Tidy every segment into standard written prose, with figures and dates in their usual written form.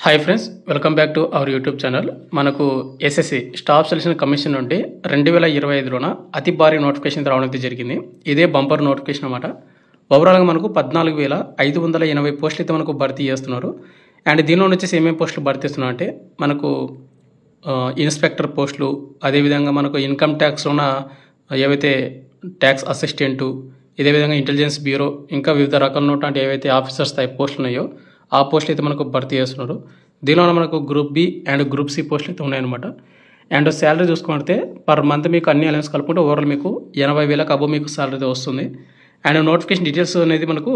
Hi friends, welcome back to our YouTube channel. మనకు SSC staff selection commission నుండి 2025లోన అతి భారీ నోటిఫికేషన్ రావడం అయితే జరిగింది. ఇదే బంపర్ నోటిఫికేషన్ అన్నమాట. ఓవరాల్గా మనకు 14,580 పోస్టులు అయితే మనకు భర్తీ చేస్తున్నారు. అండ్ దీనిలో వచ్చేసి ఏమేమి పోస్టులు భర్తీ చేస్తున్నారు అంటే మనకు ఇన్స్పెక్టర్ పోస్టులు, అదేవిధంగా మనకు ఇన్కమ్ ట్యాక్స్లోన ఏవైతే ట్యాక్స్ అసిస్టెంటు, ఇదే విధంగా ఇంటెలిజెన్స్ బ్యూరో, ఇంకా వివిధ రకాల ఉన్నటువంటి ఏవైతే ఆఫీసర్స్ స్థాయి పోస్టులు ఉన్నాయో ఆ పోస్టులు అయితే మనకు భర్తీ చేస్తున్నారు. దీనివల్ల మనకు group B and group C పోస్టులు అయితే ఉన్నాయన్నమాట. అండ్ శాలరీ చూసుకుంటే పర్ మంత్ మీకు అన్ని అలవెన్స్ కలుపుకుంటే ఓవరాల్ మీకు 80,000 అబో మీకు శాలరీ అయితే వస్తుంది. అండ్ నోటిఫికేషన్ డీటెయిల్స్ అనేది మనకు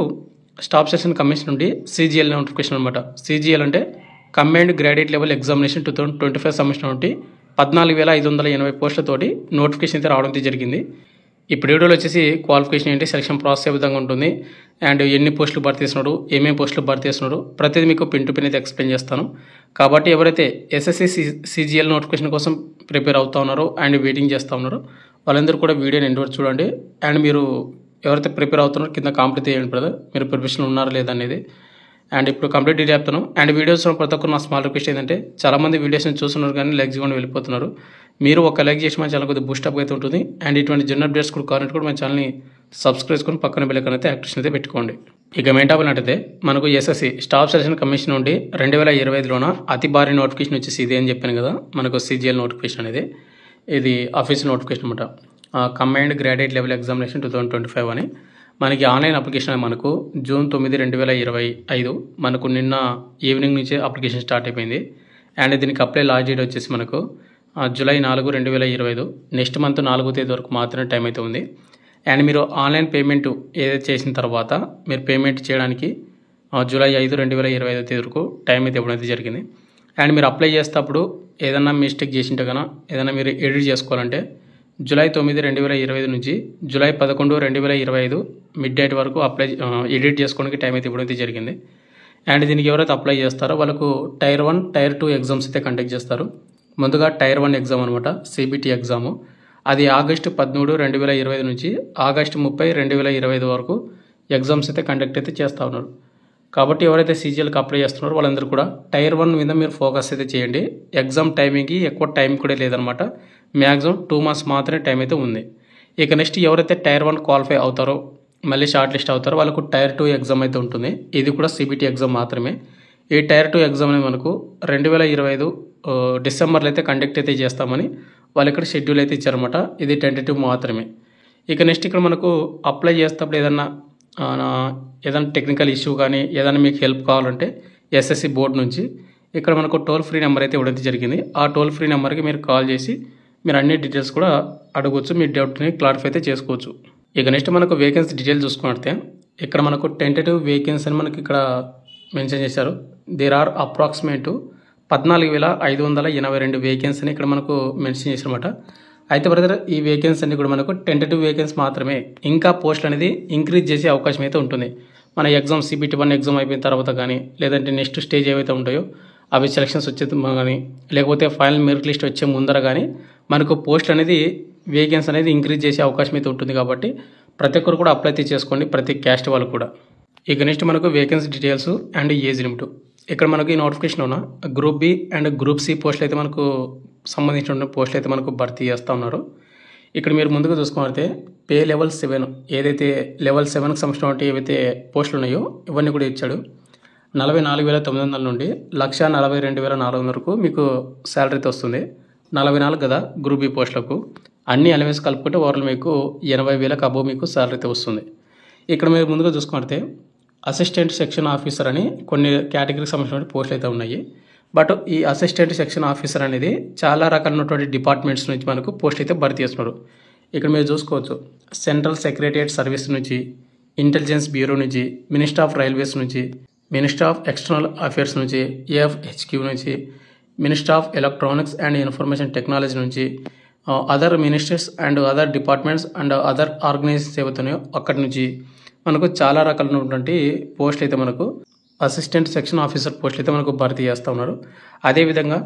స్టాఫ్ సెలక్షన్ కమిషన్ నుండి సిజిఎల్ నోటిఫికేషన్ అనమాట. సిజిఎల్ అంటే combined graduate level examination 2025 submission నుండి 14,580 పోస్టులతోటి నోటిఫికేషన్ అయితే రావడం అయితే జరిగింది. ఇప్పుడు వీడియోలో వచ్చేసి క్వాలిఫికేషన్ ఏంటి, సెలక్షన్ ప్రాసెస్ ఏ విధంగా ఉంటుంది, అండ్ ఎన్ని పోస్టులు భర్తీ చేస్తున్నాడు, ఏమేమి పోస్టులు భర్తీ చేస్తున్నాడు, ప్రతిదీ మీకు పిన్ టు పిన్ అయితే ఎక్స్ప్లెయిన్ చేస్తాను. కాబట్టి ఎవరైతే ఎస్ఎస్సి సిజిఎల్ నోటిఫికేషన్ కోసం ప్రిపేర్ అవుతా ఉన్నారో అండ్ వెయిటింగ్ చేస్తూ ఉన్నారో వాళ్ళందరూ కూడా వీడియోని ఎండ్ వరకు చూడండి. అండ్ మీరు ఎవరైతే ప్రిపేర్ అవుతున్నారో కింద కాంప్లీట్ చేయండి బ్రదర్, మీరు ప్రిపరేషన్ ఉన్నారా లేదా అనేది. అండ్ ఇప్పుడు కంప్లీట్ డీటెయిల్ చెప్తాను. అండ్ వీడియోస్ ప్రతి ఒక్కరు నా స్మాల్ రిక్వెస్ట్ ఏంటంటే చాలామంది వీడియోస్ని చూస్తున్నారు కానీ లైక్ చేయకుండా వెళ్ళిపోతున్నారు. మీరు ఒక లైక్ చేసి మన ఛానల్ కొద్దిగా బూస్టప్ అయితే ఉంటుంది. అండ్ ఇటువంటి జనరల్ అప్డేట్స్ కూడా కావాలంటే కూడా మన ఛానల్ని సబ్స్క్రైబ్ చేసుకొని పక్కన బెల్ ఐకాన్ అయితే యాక్టివేషన్ అయితే పెట్టుకోండి. ఇక మెయిన్ టాపిక్ అంటే మనకు ఎస్ఎస్సి స్టాఫ్ సెలక్షన్ కమిషన్ నుండి 2025లోన అతి భారీ నోటిఫికేషన్ వచ్చేసి ఇదే అని చెప్పాను కదా, మనకు సిజిఎల్ నోటిఫికేషన్ అనేది ఇది అఫీషియల్ నోటిఫికేషన్ అనమాట. కంబైన్డ్ గ్రాడ్యుయేట్ లెవెల్ ఎగ్జామినేషన్ 2025 అని మనకి ఆన్లైన్ అప్లికేషన్ మనకు June 9, 2025 మనకు నిన్న ఈవినింగ్ నుంచే అప్లికేషన్ స్టార్ట్ అయిపోయింది. అండ్ దీనికి అప్లై లాస్ట్ డేట్ వచ్చేసి మనకు July 4, 2025 నెక్స్ట్ మంత్ 4వ తేదీ వరకు మాత్రమే టైం అయితే ఉంది. అండ్ మీరు ఆన్లైన్ పేమెంట్ ఏదైతే చేసిన తర్వాత మీరు పేమెంట్ చేయడానికి July 5, 2025 తేదీ వరకు టైం అయితే ఇవ్వడం అయితే జరిగింది. అండ్ మీరు అప్లై చేసేటప్పుడు ఏదైనా మిస్టేక్ చేసింటే కన్నా ఏదైనా మీరు ఎడిట్ చేసుకోవాలంటే July 9, 2025 నుంచి July 11, 2025 మిడ్ నైట్ వరకు ఎడిట్ చేసుకోవడానికి టైం అయితే ఇవ్వడం అయితే జరిగింది. అండ్ దీనికి ఎవరైతే అప్లై చేస్తారో వాళ్ళకు Tier 1, Tier 2 ఎగ్జామ్స్ అయితే కండక్ట్ చేస్తారు. ముందుగా Tier 1 ఎగ్జామ్ అనమాట, సిబిటి ఎగ్జాము. అది August 13, 2025 నుంచి August 30, 2025 వరకు ఎగ్జామ్స్ అయితే కండక్ట్ అయితే చేస్తూ ఉన్నారు. కాబట్టి ఎవరైతే సీజీఎల్కి అప్లై చేస్తున్నారో వాళ్ళందరూ కూడా Tier 1 మీద మీరు ఫోకస్ అయితే చేయండి. ఎగ్జామ్ టైమింగ్కి ఎక్కువ టైం కూడా లేదనమాట, మ్యాక్సిమం 2 months మాత్రమే టైం అయితే ఉంది. ఇక నెక్స్ట్ ఎవరైతే Tier 1 క్వాలిఫై అవుతారో మళ్ళీ షార్ట్ లిస్ట్ అవుతారో వాళ్ళకు Tier 2 ఎగ్జామ్ అయితే ఉంటుంది. ఇది కూడా సిబిటి ఎగ్జామ్ మాత్రమే. ఈ Tier 2 ఎగ్జామ్ అనేది మనకు 2025 డిసెంబర్లో అయితే కండక్ట్ అయితే చేస్తామని వాళ్ళు ఇక్కడ షెడ్యూల్ అయితే ఇచ్చారన్నమాట. ఇది టెంటేటివ్ మాత్రమే. ఇక నెక్స్ట్ ఇక్కడ మనకు అప్లై చేసేటప్పుడు ఏదన్నా టెక్నికల్ ఇష్యూ కానీ ఏదైనా మీకు హెల్ప్ కావాలంటే ఎస్ఎస్సి బోర్డు నుంచి ఇక్కడ మనకు టోల్ ఫ్రీ నెంబర్ అయితే ఇవ్వడం జరిగింది. ఆ టోల్ ఫ్రీ నెంబర్కి మీరు కాల్ చేసి మీరు అన్ని డీటెయిల్స్ కూడా అడగవచ్చు, మీ డౌట్ని క్లారిఫై అయితే చేసుకోవచ్చు. ఇక నెక్స్ట్ మనకు వేకెన్సీ డీటెయిల్స్ చూసుకుంటే ఇక్కడ మనకు టెంటేటివ్ వేకెన్సీ అని మనకి ఇక్కడ మెన్షన్ చేశారు. దేర్ ఆర్ అప్రాక్సిమేట్ 14,582 వేకెన్సీ అని ఇక్కడ మనకు మెన్షన్ చేశారన్నమాట. అయితే బ్రదర్ ఈ వేకెన్సీ అన్ని కూడా మనకు టెంటేటివ్ వేకెన్సీ మాత్రమే, ఇంకా పోస్టులు అనేది ఇంక్రీజ్ చేసే అవకాశం అయితే ఉంటుంది. మన ఎగ్జామ్ సిబిటి 1 ఎగ్జామ్ అయిపోయిన తర్వాత కానీ లేదంటే నెక్స్ట్ స్టేజ్ ఏవైతే ఉంటాయో అవి సెలక్షన్స్ వచ్చే కానీ లేకపోతే ఫైనల్ మెరిట్ లిస్ట్ వచ్చే ముందర కానీ మనకు పోస్ట్ అనేది వేకెన్సీ అనేది ఇంక్రీజ్ చేసే అవకాశం అయితే ఉంటుంది. కాబట్టి ప్రతి ఒక్కరు కూడా అప్లై చేసుకోండి, ప్రతి క్యాస్ట్ వాళ్ళు కూడా. ఇక నెక్స్ట్ మనకు vacancy details and age limit. ఇక్కడ మనకు ఈ నోటిఫికేషన్ ఉన్న group B and group C పోస్టులు అయితే మనకు సంబంధించిన పోస్టులు అయితే మనకు భర్తీ చేస్తూ ఉన్నారు. ఇక్కడ మీరు ముందుగా చూసుకుంటే పే లెవెల్ 7 ఏదైతే లెవెల్ 7కి సంబంధించిన ఏవైతే పోస్టులు ఉన్నాయో ఇవన్నీ కూడా ఇచ్చాడు. 44,900 నుండి 1,42,400 వరకు మీకు శాలరీ అయితే వస్తుంది. 44 కదా గ్రూప్ బి పోస్టులకు, అన్ని అలవెన్స్ కలుపుకుంటే ఓవరాల్ మీకు 80,000 అబో మీకు శాలరీ అయితే వస్తుంది. ఇక్కడ మీరు ముందుగా చూసుకుంటే అసిస్టెంట్ సెక్షన్ ఆఫీసర్ అని కొన్ని కేటగిరీకి సంబంధించిన పోస్టులు అయితే ఉన్నాయి. బట్ ఈ అసిస్టెంట్ సెక్షన్ ఆఫీసర్ అనేది చాలా రకాలైనటువంటి డిపార్ట్మెంట్స్ నుంచి మనకు పోస్ట్ అయితే భర్తీ చేస్తున్నారు. ఇక్కడ మీరు చూసుకోవచ్చు సెంట్రల్ సెక్రటరియట్ సర్వీస్ నుంచి, ఇంటెలిజెన్స్ బ్యూరో నుంచి, మినిస్టర్ ఆఫ్ రైల్వేస్ నుంచి, మినిస్టర్ ఆఫ్ ఎక్స్టర్నల్ అఫేర్స్ నుంచి, ఏఎఫ్హెచ్క్యూ నుంచి, minister of electronics and information technology నుంచి, other ministers and other departments and other organisations ఏవైతున్నాయో అక్కడి నుంచి మనకు చాలా రకాలైనటువంటి పోస్టులు అయితే మనకు అసిస్టెంట్ సెక్షన్ ఆఫీసర్ పోస్టులు అయితే మనకు భర్తీ చేస్తూ ఉన్నారు. అదేవిధంగా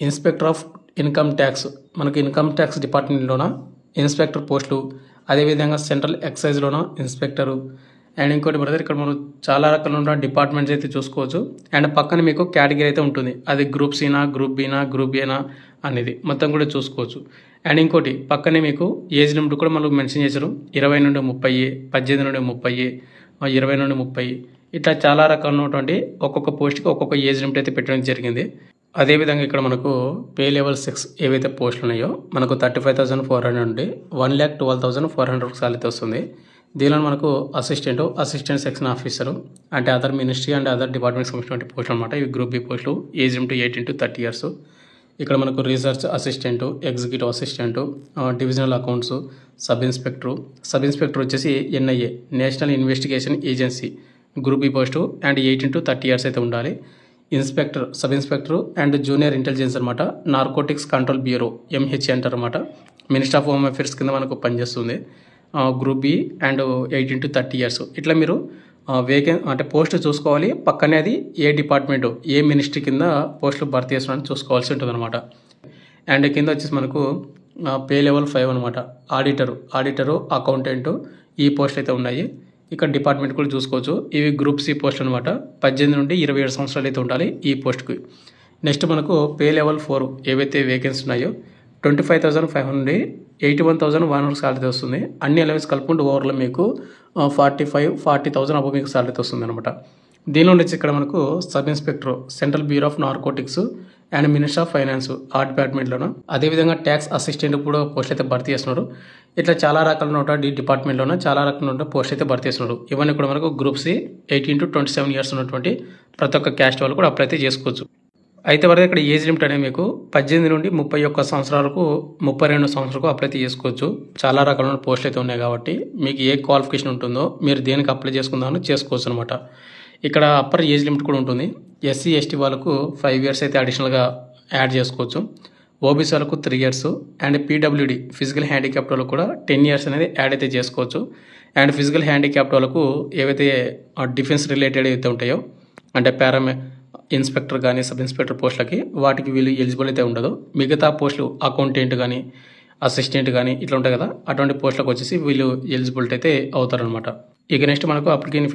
ఇన్స్పెక్టర్ ఆఫ్ ఇన్కమ్ ట్యాక్స్, మనకు ఇన్కమ్ ట్యాక్స్ డిపార్ట్మెంట్లోన ఇన్స్పెక్టర్ పోస్టులు, అదేవిధంగా సెంట్రల్ ఎక్సైజ్లోన ఇన్స్పెక్టరు, అండ్ ఇంకోటి బ్రదర్ ఇక్కడ మనం చాలా రకాల డిపార్ట్మెంట్స్ అయితే చూసుకోవచ్చు. అండ్ పక్కన మీకు కేటగిరీ అయితే ఉంటుంది, అది గ్రూప్ సినా, గ్రూప్ బినా, గ్రూప్ ఏనా అనేది మొత్తం కూడా చూసుకోవచ్చు. అండ్ ఇంకోటి పక్కనే మీకు ఏజ్ లిమిట్ కూడా మనకు మెన్షన్ చేశారు. 20 నుండి 30, 18 నుండి 30, 20 నుండి 30 ఇట్లా చాలా రకాలైనటువంటి ఒక్కొక్క పోస్ట్కి ఒక్కొక్క ఏజ్ లిమిట్ అయితే పెట్టడం జరిగింది. అదేవిధంగా ఇక్కడ మనకు పే లెవెల్ 6 ఏవైతే పోస్టులు ఉన్నాయో మనకు 35,400 నుండి 1,12,400 సాలరీ వస్తుంది. దీనిలో మనకు అసిస్టెంట్ సెక్షన్ ఆఫీసరు అంటే other ministry and other departments సంబంధించిన పోస్టులు అనమాట. ఇవి గ్రూప్ బి పోస్టులు, ఏజ్ లిమిట్ 18 to 30 years. ఇక్కడ మనకు research assistant, executive assistant, divisional accounts, sub inspector వచ్చేసి NIA, national investigation agency group B post and 18 to 30 years అయితే ఉండాలి. Sub inspector and junior intelligence అనమాట, నార్కోటిక్స్ కంట్రోల్ బ్యూరో ఎంహెచ్ అంటారు అనమాట. Minister of home affairs కింద మనకు పనిచేస్తుంది. Group B and 18 to 30 years. ఇట్లా మీరు అంటే పోస్ట్ చూసుకోవాలి. పక్కనే అది ఏ డిపార్ట్మెంటు, ఏ మినిస్ట్రీ కింద పోస్టులు భర్తీ చేస్తున్నారని చూసుకోవాల్సి ఉంటుంది అనమాట. అండ్ కింద వచ్చేసి మనకు పే లెవెల్ 5 అనమాట, ఆడిటరు, అకౌంటెంటు ఈ పోస్టులు అయితే ఉన్నాయి. ఇక్కడ డిపార్ట్మెంట్ కూడా చూసుకోవచ్చు. ఇవి గ్రూప్ సి పోస్ట్ అనమాట. 18 నుండి 27 సంవత్సరాలు అయితే ఉండాలి ఈ పోస్ట్కి. నెక్స్ట్ మనకు పే లెవెల్ 4 ఏవైతే వేకెన్సీ ఉన్నాయో 25,500 నుండి 81,100 సాలరీ వస్తుంది. అన్ని అలవెన్స్ కలుపుకుంటూ ఓవర్లో మీకు 40,000 అబో మీకు సాలరీ వస్తుంది అనమాట. దీనిలో నుంచి ఇక్కడ మనకు sub inspector, central bureau of narcotics and minister of finance ఆ డిపార్ట్మెంట్లోనూ, అదేవిధంగా ట్యాక్స్ అసిస్టెంట్ కూడా పోస్ట్ అయితే భర్తీ చేస్తున్నారు. ఇట్లా చాలా రకాల డిపార్ట్మెంట్లోనూ చాలా రకాల పోస్ట్ అయితే భర్తీ చేస్తున్నారు. ఇవన్నీ కూడా మనకు గ్రూప్ సి 18 to 27 years ఉన్నటువంటి ప్రతి ఒక్క క్యాస్ట్ వాళ్ళు కూడా అప్లై అయితే చేసుకోవచ్చు. అయితే వరకు ఇక్కడ ఏజ్ లిమిట్ అనేది మీకు 18 నుండి 31 సంవత్సరాలకు 32 సంవత్సరాలకు అప్లై అయితే చేసుకోవచ్చు. చాలా రకాల పోస్టులు అయితే ఉన్నాయి కాబట్టి మీకు ఏ క్వాలిఫికేషన్ ఉంటుందో మీరు దేనికి అప్లై చేసుకుందామని చేసుకోవచ్చు అనమాట. ఇక్కడ అప్పర్ ఏజ్ లిమిట్ కూడా ఉంటుంది. ఎస్సీ ఎస్టీ వాళ్ళకు 5 years అయితే అడిషనల్గా యాడ్ చేసుకోవచ్చు. ఓబీసీ వాళ్ళకు 3 years and PWD physical handicapped వాళ్ళకు కూడా 10 years అనేది యాడ్ అయితే చేసుకోవచ్చు. అండ్ ఫిజికల్ హ్యాండిక్యాప్ట్ వాళ్ళకు ఏవైతే డిఫెన్స్ రిలేటెడ్ అయితే ఉంటాయో అంటే ఇన్స్పెక్టర్ కానీ సబ్ ఇన్స్పెక్టర్ పోస్టులకి వాటికి వీళ్ళు ఎలిజిబుల్ అయితే ఉండదు. మిగతా పోస్టులు అకౌంటెంట్ కానీ అసిస్టెంట్ కానీ ఇట్లా ఉంటాయి కదా, అటువంటి పోస్టులకు వచ్చేసి వీళ్ళు ఎలిజిబిలిటీ అయితే అవుతారనమాట. ఇక నెక్స్ట్ మనకు అప్లికేషన్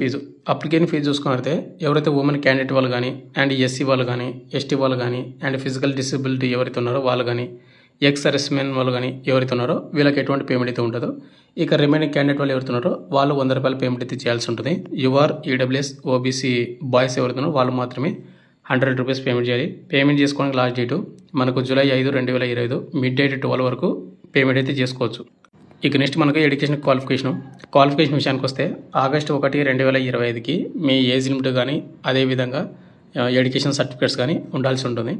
ఫీజు చూసుకున్నట్లయితే ఎవరైతే ఉమెన్ క్యాండిడేట్ వాళ్ళు కానీ అండ్ ఎస్సీ వాళ్ళు కానీ ఎస్టీ వాళ్ళు కానీ అండ్ ఫిజికల్ డిసబిలిటీ ఎవరైతే ఉన్నారో వాళ్ళు కానీ ఎక్స్ సర్వీస్మెన్ వాళ్ళు కానీ ఎవరైతే ఉన్నారో వీళ్ళకి ఎటువంటి పేమెంట్ అయితే ఉండదు. ఇక రిమైనింగ్ క్యాండిడేట్ వాళ్ళు ఎవరైతే ఉన్నారో వాళ్ళు 100 రూపాయలు పేమెంట్ అయితే చేయాల్సి ఉంటుంది. యువర్ ఈడబ్ల్యూఎస్ ఓబీసీ బాయ్స్ ఎవరైతే ఉన్నారో వాళ్ళు మాత్రమే 100 rupees పేమెంట్ చేయాలి. పేమెంట్ చేసుకోవడానికి లాస్ట్ డేటు మనకు July 5, 2025 మిడ్ నైట్ 12 వరకు పేమెంట్ అయితే చేసుకోవచ్చు. ఇక నెక్స్ట్ మనకు ఎడ్యుకేషన్ క్వాలిఫికేషన్ విషయానికి వస్తే August 1, 2025కి మీ ఏజ్ లిమిట్ కానీ అదేవిధంగా ఎడ్యుకేషన్ సర్టిఫికేట్స్ కానీ ఉండాల్సి ఉంటుంది.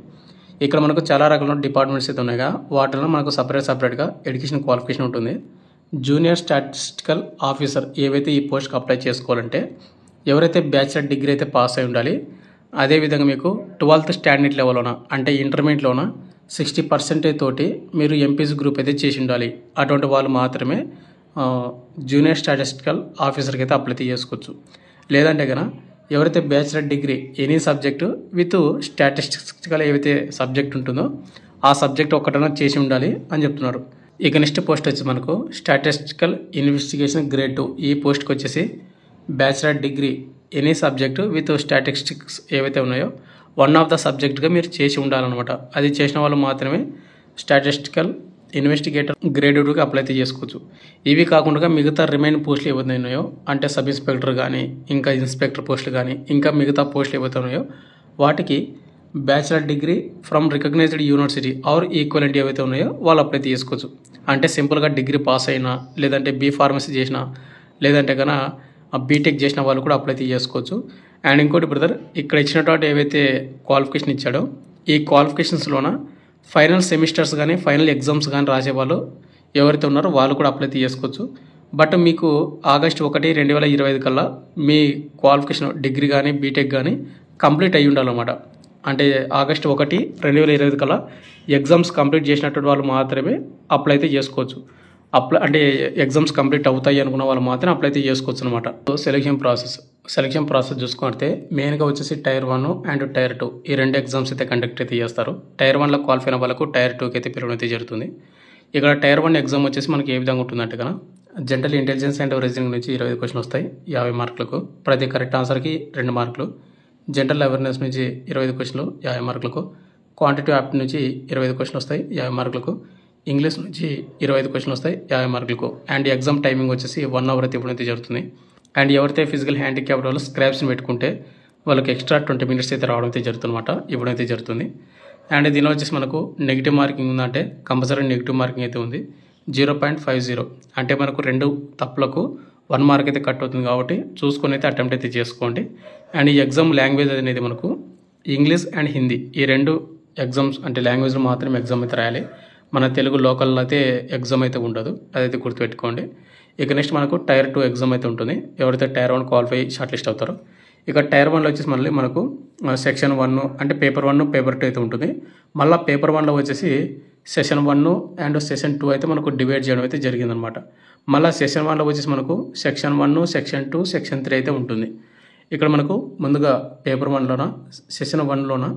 ఇక్కడ మనకు చాలా రకాల డిపార్ట్మెంట్స్ అయితే ఉన్నాయిగా వాటిలో మనకు సపరేట్గా ఎడ్యుకేషన్ క్వాలిఫికేషన్ ఉంటుంది. జూనియర్ స్టాటిస్టికల్ ఆఫీసర్ ఏవైతే ఈ పోస్ట్కి అప్లై చేసుకోవాలంటే ఎవరైతే బ్యాచిలర్ డిగ్రీ అయితే పాస్ అయి ఉండాలి. అదేవిధంగా మీకు 12th స్టాండర్డ్ లెవెల్లోన అంటే ఇంటర్మీడియట్లోన 60% తోటి మీరు ఎంపీసీ గ్రూప్ అయితే చేసి ఉండాలి. అటువంటి వాళ్ళు మాత్రమే జూనియర్ స్టాటిస్టికల్ ఆఫీసర్కి అయితే అప్లై చేసుకోవచ్చు. లేదంటే కనుక ఎవరైతే bachelor degree any subject with statistical ఏవైతే సబ్జెక్ట్ ఉంటుందో ఆ సబ్జెక్ట్ ఒక్కటైనా చేసి ఉండాలి అని చెప్తున్నారు. ఇక నెక్స్ట్ పోస్ట్ వచ్చి మనకు స్టాటిస్టికల్ ఇన్వెస్టిగేషన్ గ్రేడ్ 2 ఈ పోస్ట్కి వచ్చేసి bachelor degree any subject with statistics ఏవైతే ఉన్నాయో వన్ ఆఫ్ ద సబ్జెక్ట్గా మీరు చేసి ఉండాలన్నమాట. అది చేసిన వాళ్ళు మాత్రమే స్టాటిస్టికల్ ఇన్వెస్టిగేటర్ గ్రేడ్ 2కి అప్లై అయితే చేసుకోవచ్చు. ఇవి కాకుండా మిగతా రిమైనింగ్ పోస్టులు ఏవైతే ఉన్నాయో అంటే సబ్ ఇన్స్పెక్టర్ కానీ ఇంకా ఇన్స్పెక్టర్ పోస్టులు కానీ ఇంకా మిగతా పోస్టులు ఏవైతే ఉన్నాయో వాటికి bachelor degree from recognised university or equivalent ఏవైతే ఉన్నాయో వాళ్ళు అప్లై చేసుకోవచ్చు. అంటే సింపుల్గా డిగ్రీ పాస్ అయినా లేదంటే బీ ఫార్మసీ చేసినా లేదంటే కన్నా బీటెక్ చేసిన వాళ్ళు కూడా అప్లై చేసుకోవచ్చు. అండ్ ఇంకోటి బ్రదర్ ఇక్కడ ఇచ్చినటువంటి ఏవైతే క్వాలిఫికేషన్ ఇచ్చాడో ఈ క్వాలిఫికేషన్స్లోన ఫైనల్ సెమిస్టర్స్ కానీ ఫైనల్ ఎగ్జామ్స్ కానీ రాసేవాళ్ళు ఎవరైతే ఉన్నారో వాళ్ళు కూడా అప్లై చేసుకోవచ్చు. బట్ మీకు August 1, 2025 కల్లా మీ క్వాలిఫికేషన్ డిగ్రీ కానీ బీటెక్ కానీ కంప్లీట్ అయ్యి ఉండాలన్నమాట. అంటే August 1, 2025 కల్లా ఎగ్జామ్స్ కంప్లీట్ చేసినటువంటి వాళ్ళు మాత్రమే అప్లై అయితే చేసుకోవచ్చు. అంటే ఎగ్జామ్స్ కంప్లీట్ అవుతాయి అనుకున్న వాళ్ళు మాత్రం అప్లై అయితే చేసుకోవచ్చు అనమాట. సెలక్షన్ ప్రాసెస్ చూసుకుంటే మెయిన్గా వచ్చేసి Tier 1 అండ్ Tier 2 ఈ 2 ఎగ్జామ్స్ అయితే కండక్ట్ అయితే చేస్తారు. Tier 1లో క్వాలిఫై అయిన వాళ్ళకు Tier 2కి అయితే పిలవడం అయితే జరుగుతుంది. ఇక్కడ Tier 1 ఎగ్జామ్ వచ్చేసి మనకి ఏ విధంగా ఉంటుందంటే కనుక జనరల్ ఇంటెలిజెన్స్ అండ్ రీజనింగ్ నుంచి 25 క్వశ్చన్లు వస్తాయి 50 మార్కులకు. ప్రతి కరెక్ట్ ఆన్సర్కి 2 మార్కులు. జనరల్ అవేర్నెస్ నుంచి 25 క్వశ్చన్లు 50 మార్కులకు. క్వాంటిటివ్ యాప్ట్ నుంచి 25 క్వశ్చన్లు వస్తాయి 50 మార్కులకు. ఇంగ్లీష్ నుంచి 25 క్వశ్చన్లు వస్తాయి 50 మార్కులకు. అండ్ ఎగ్జామ్ టైమింగ్ వచ్చేసి 1 అవర్ అయితే ఇవ్వడం జరుగుతుంది. అండ్ ఎవరైతే ఫిజికల్ హ్యాండిక్యాప్డ్ వాళ్ళు స్క్రాప్స్ని పెట్టుకుంటే వాళ్ళకి ఎక్స్ట్రా 20 మినిట్స్ అయితే రావడం అయితే జరుగుతుందన్నమాట, ఇవ్వడం అయితే జరుగుతుంది. అండ్ దీనిలో వచ్చేసి మనకు నెగిటివ్ మార్కింగ్ ఉందంటే కంపల్సరీ నెగిటివ్ మార్కింగ్ అయితే ఉంది. 0.50 అంటే మనకు 2 తప్పులకు 1 మార్క్ అయితే కట్ అవుతుంది కాబట్టి చూసుకొని అయితే అటెంప్ట్ అయితే చేసుకోండి. అండ్ ఈ ఎగ్జామ్ లాంగ్వేజ్ అనేది మనకు ఇంగ్లీష్ అండ్ హిందీ ఈ 2 ఎగ్జామ్స్ అంటే లాంగ్వేజ్లో మాత్రమే ఎగ్జామ్ అయితే రాయాలి. మన తెలుగు లోకల్లో అయితే ఎగ్జామ్ అయితే ఉండదు, అదైతే గుర్తుపెట్టుకోండి. ఇక నెక్స్ట్ మనకు టైర్ 2 ఎగ్జామ్ అయితే ఉంటుంది. ఎవరైతే టైర్ 1 క్వాలిఫై షార్ట్ లిస్ట్ అవుతారో. ఇక టైర్ 1లో వచ్చేసి మళ్ళీ మనకు సెక్షన్ 1 అంటే పేపర్ 1 పేపర్ 2 అయితే ఉంటుంది. మళ్ళీ పేపర్ 1లో వచ్చేసి సెషన్ 1 అండ్ సెషన్ 2 అయితే మనకు డివైడ్ చేయడం అయితే జరిగిందనమాట. మళ్ళీ సెషన్ 1లో వచ్చేసి మనకు సెక్షన్ 1 సెక్షన్ 2 సెక్షన్ 3 అయితే ఉంటుంది. ఇక్కడ మనకు ముందుగా పేపర్ 1లోన సెషన్ 1లోన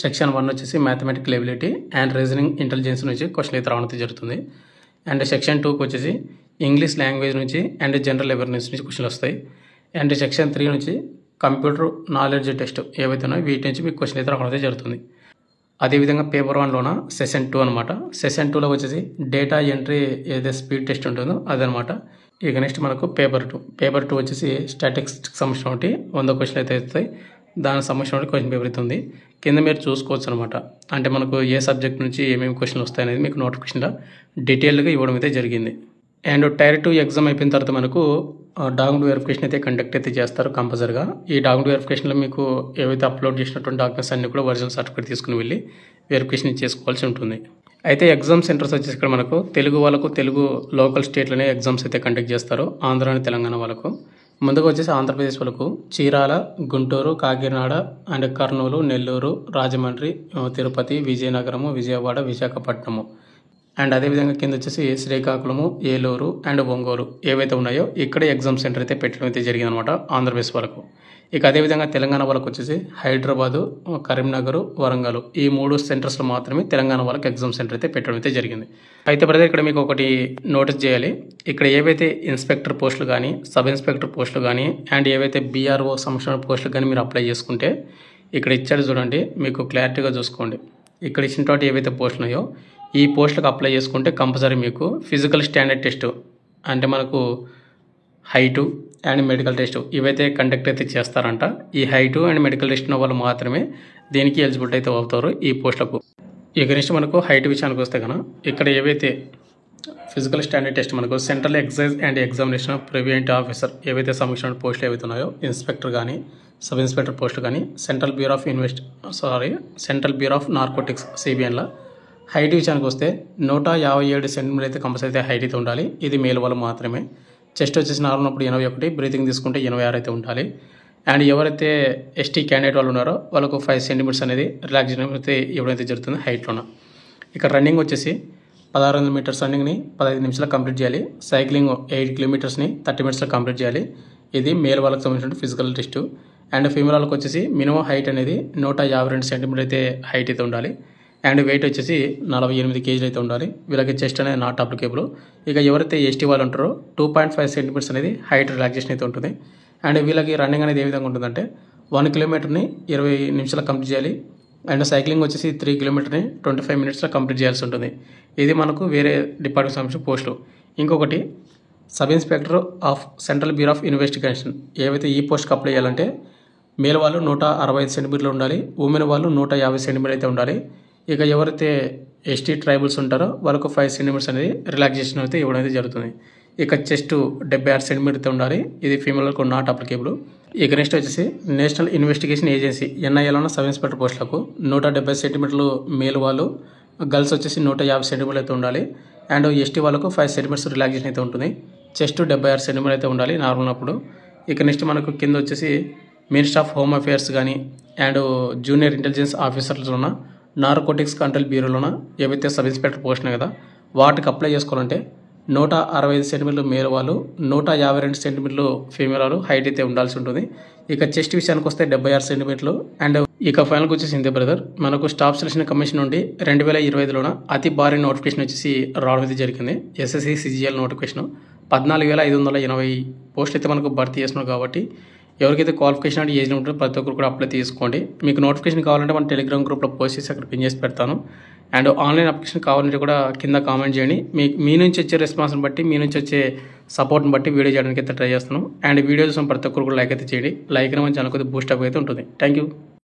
సెక్షన్ 1 వచ్చేసి mathematical ability and reasoning intelligence నుంచి క్వశ్చన్ అయితే రావడం జరుగుతుంది. అండ్ సెక్షన్ 2కి వచ్చేసి ఇంగ్లీష్ లాంగ్వేజ్ నుంచి అండ్ జనరల్ అవేర్నెస్ నుంచి క్వశ్చన్లు వస్తాయి. అండ్ సెక్షన్ 3 నుంచి కంప్యూటర్ నాలెడ్జ్ టెస్ట్ ఏవైతే ఉన్నాయో వీటి నుంచి మీకు క్వశ్చన్ అయితే రావడం జరుగుతుంది. అదేవిధంగా పేపర్ 1లోన సెషన్ 2 అనమాట. సెషన్ 2లో వచ్చేసి డేటా ఎంట్రీ ఏదైతే స్పీడ్ టెస్ట్ ఉంటుందో అదనమాట. ఇక నెక్స్ట్ మనకు పేపర్ 2 వచ్చేసి స్టాటిస్టిక్స్ సంబంధించిన ఒకటి 100 క్వశ్చన్ అయితే వస్తాయి. దానికి సంబంధించిన ఒకటి క్వశ్చన్ పేపర్ అయితే ఉంది. కింద మీరు చూసుకోవచ్చు అనమాట. అంటే మనకు ఏ సబ్జెక్ట్ నుంచి ఏమేమి క్వశ్చన్లు వస్తాయనేది మీకు నోటిఫికేషన్లో డీటెయిల్గా ఇవ్వడం అయితే జరిగింది. అండ్ టైర్ 2 ఎగ్జామ్ అయిపోయిన తర్వాత మనకు డాక్యుమెంట్ వెరిఫికేషన్ అయితే కండక్ట్ అయితే చేస్తారు కంపల్సరీగా. ఈ డాక్యుమెంట్ వెరిఫికేషన్లో మీకు ఏవైతే అప్లోడ్ చేసినటువంటి డాక్యుమెంట్స్ అన్ని కూడా ఒరిజినల్ సర్టిఫికేట్ తీసుకుని వెళ్ళి వెరిఫికేషన్ చేసుకోవాల్సి ఉంటుంది. అయితే ఎగ్జామ్ సెంటర్స్ వచ్చేసి ఇక్కడ మనకు తెలుగు వాళ్ళకు తెలుగు లోకల్ స్టేట్లోనే ఎగ్జామ్స్ అయితే కండక్ట్ చేస్తారు. ఆంధ్ర అండ్ తెలంగాణ వాళ్ళకు ముందుగా వచ్చేసి ఆంధ్రప్రదేశ్ వాళ్ళకు చీరాల, గుంటూరు, కాకినాడ అండ్ కర్నూలు, నెల్లూరు, రాజమండ్రి, తిరుపతి, విజయనగరము, విజయవాడ, విశాఖపట్నము అండ్ అదేవిధంగా కింద వచ్చేసి శ్రీకాకుళము, ఏలూరు అండ్ ఒంగోలు ఏవైతే ఉన్నాయో ఇక్కడే ఎగ్జామ్ సెంటర్ అయితే పెట్టడం అయితే జరిగిందనమాట ఆంధ్రప్రదేశ్ వాళ్ళకు. ఇక అదేవిధంగా తెలంగాణ వాళ్ళకు వచ్చేసి హైదరాబాదు, కరీంనగర్, వరంగల్ ఈ 3 సెంటర్స్లో మాత్రమే తెలంగాణ వాళ్ళకి ఎగ్జామ్ సెంటర్ అయితే పెట్టడం అయితే జరిగింది. అయితే బ్రదర్ ఇక్కడ మీకు ఒకటి నోటీస్ చేయాలి. ఇక్కడ ఏవైతే ఇన్స్పెక్టర్ పోస్టులు కానీ సబ్ ఇన్స్పెక్టర్ పోస్టులు కానీ అండ్ ఏవైతే బీఆర్ఓ సంబంధించిన పోస్టులు కానీ మీరు అప్లై చేసుకుంటే ఇక్కడ ఇచ్చాడు చూడండి, మీకు క్లారిటీగా చూసుకోండి. ఇక్కడ ఇచ్చినటువంటి ఏవైతే పోస్టులు ఉన్నాయో ఈ పోస్టులకు అప్లై చేసుకుంటే కంపల్సరీ మీకు ఫిజికల్ స్టాండర్డ్ టెస్ట్ అంటే మనకు హైటు అండ్ మెడికల్ టెస్ట్ ఇవైతే కండక్ట్ అయితే చేస్తారంట. ఈ హైటు అండ్ మెడికల్ టెస్ట్ ఉన్న వాళ్ళు మాత్రమే దీనికి ఎలిజిబిలిటీ అయితే అవుతారు ఈ పోస్టులకు. ఇక నెక్స్ట్ మనకు హైట్ విషయానికి వస్తే కనుక ఇక్కడ ఏవైతే ఫిజికల్ స్టాండర్డ్ టెస్ట్ మనకు central excise and examination preventive officer ఏవైతే సంబంధించిన పోస్టులు ఏవైతే ఉన్నాయో ఇన్స్పెక్టర్ కానీ సబ్ ఇన్స్పెక్టర్ పోస్టులు కానీ సెంట్రల్ బ్యూరో ఆఫ్ నార్కోటిక్స్ సిబిఎన్ల హైట్ విషయానికి వస్తే 157 సెంటీమీటర్ అయితే కంపల్సరీ అయితే హైట్ అయితే ఉండాలి. ఇది మేల్ వాళ్ళు మాత్రమే. చెస్ట్ వచ్చేసి నార్మల్ ఉన్నప్పుడు 81, బ్రీతింగ్ తీసుకుంటే 86 అయితే ఉండాలి. అండ్ ఎవరైతే ఎస్టీ క్యాండిడేట్ వాళ్ళు ఉన్నారో వాళ్ళకు 5 సెంటీమీటర్స్ అనేది రిలాక్సేషన్ అయితే ఇవ్వడం అయితే జరుగుతుంది హైట్లోన. ఇక్కడ రన్నింగ్ వచ్చేసి 1600 మీటర్స్ రన్నింగ్ని 15 నిమిషాలు కంప్లీట్ చేయాలి. సైక్లింగ్ 8 కిలోమీటర్స్ని 30 మినిట్స్లో కంప్లీట్ చేయాలి. ఇది మేల్ వాళ్ళకి సంబంధించిన ఫిజికల్ టెస్ట్. అండ్ ఫీమేల్ వాళ్ళకి వచ్చేసి మినిమం హైట్ అనేది 152 సెంటీమీటర్ అయితే హైట్ అయితే ఉండాలి. అండ్ వెయిట్ వచ్చేసి 48 కేజీలు అయితే ఉండాలి. వీళ్ళకి చెస్ట్ అనేది నాట్ అప్లికేబుల్. ఇక ఎవరైతే ఎస్టీ వాళ్ళు ఉంటారో 2.5 సెంటీమీటర్స్ అనేది హైట్ రిలాక్సేషన్ అయితే ఉంటుంది. అండ్ వీళ్ళకి రన్నింగ్ అనేది ఏ విధంగా ఉంటుందంటే 1 కిలోమీటర్ని 20 నిమిషాలు కంప్లీట్ చేయాలి. అండ్ సైక్లింగ్ వచ్చేసి 3 కిలోమీటర్ని 25 మినిట్స్లో కంప్లీట్ చేయాల్సి ఉంటుంది. ఇది మనకు వేరే డిపార్ట్మెంట్ సంబంధించిన పోస్టులు. ఇంకొకటి sub inspector of central bureau of investigation ఏవైతే ఈ పోస్ట్కి అప్లై చేయాలంటే మేల్ వాళ్ళు 165 సెంటీమీటర్లు ఉండాలి. ఉమెన్ వాళ్ళు 150 సెంటీమీటర్ అయితే ఉండాలి. ఇక ఎవరైతే ఎస్టీ ట్రైబల్స్ ఉంటారో వాళ్ళకు 5 సెంటీమీటర్స్ అనేది రిలాక్సేషన్ అయితే ఇవ్వడం అయితే జరుగుతుంది. ఇక చెస్ట్ 76 సెంటీమీటర్ అయితే ఉండాలి. ఇది ఫీమేల్కు నాట్ అప్లికేబుల్. ఇక నెక్స్ట్ వచ్చేసి నేషనల్ ఇన్వెస్టిగేషన్ ఏజెన్సీ ఎన్ఐఏలోన సబ్ ఇన్స్పెక్టర్ పోస్టులకు 170 సెంటీమీటర్లు మేల్ వాళ్ళు, గర్ల్స్ వచ్చేసి 150 సెంటీమీటర్లు అయితే ఉండాలి. అండ్ ఎస్టీ వాళ్ళకు 5 సెంటీమీటర్స్ రిలాక్సేషన్ అయితే ఉంటుంది. చెస్ట్ 76 సెంటీమీటర్ అయితే ఉండాలి నార్మల్ ఉన్నప్పుడు. ఇక నెక్స్ట్ మనకు కింద వచ్చేసి మినిస్టర్ ఆఫ్ హోమ్ అఫేర్స్ కానీ అండ్ జూనియర్ ఇంటెలిజెన్స్ ఆఫీసర్స్లోన నార్కోటిక్స్ కంట్రోల్ బ్యూరోలోన ఏవైతే సబ్ ఇన్స్పెక్టర్ పోస్ట్ ఉన్నాయి కదా వాటికి అప్లై చేసుకోవాలంటే 165 సెంటీమీటర్లు మేల్ వాళ్ళు, 152 సెంటీమీటర్లు ఫీమేల్ వాళ్ళు హైట్ అయితే ఉండాల్సి ఉంటుంది. ఇక చెస్ట్ విషయానికి వస్తే 76 సెంటీమీటర్లు. అండ్ ఇక ఫైనల్కి వచ్చేసి ఇంతే బ్రదర్, మనకు స్టాఫ్ సెలక్షన్ కమిషన్ నుండి 2025లోన అతి భారీ నోటిఫికేషన్ వచ్చేసి రావడం అయితే జరిగింది. ఎస్ఎస్సి సిజిఎల్ నోటిఫికేషన్ 14,580 పోస్ట్ అయితే మనకు భర్తీ చేస్తున్నారు. కాబట్టి ఎవరికైతే క్వాలిఫికేషన్ అంటే ఏజ్ ఉంటుందో ప్రతి ఒక్కరు కూడా అప్లై తీసుకోండి. మీకు నోటిఫికేషన్ కావాలంటే మన టెలిగ్రామ్ గ్రూప్లో పోస్ట్ చేసి అక్కడ పిన్ చేసి పెడతాను. అండ్ ఆన్లైన్ అప్లికేషన్ కావాలంటే కూడా కింద కామెంట్ చేయండి. మీ నుంచి వచ్చే రెస్పాన్స్ని బట్టి, మీ నుంచి వచ్చే సపోర్ట్ని బట్టి వీడియో చేయడానికి అయితే ట్రై చేస్తాను. అండ్ వీడియో చూసిన ప్రతి ఒక్కరు కూడా లైక్ అయితే చేయండి. లైక్ అయినా మన ఛానల్ కొద్దిగా బూస్టప్ అయితే ఉంటుంది. Thank you.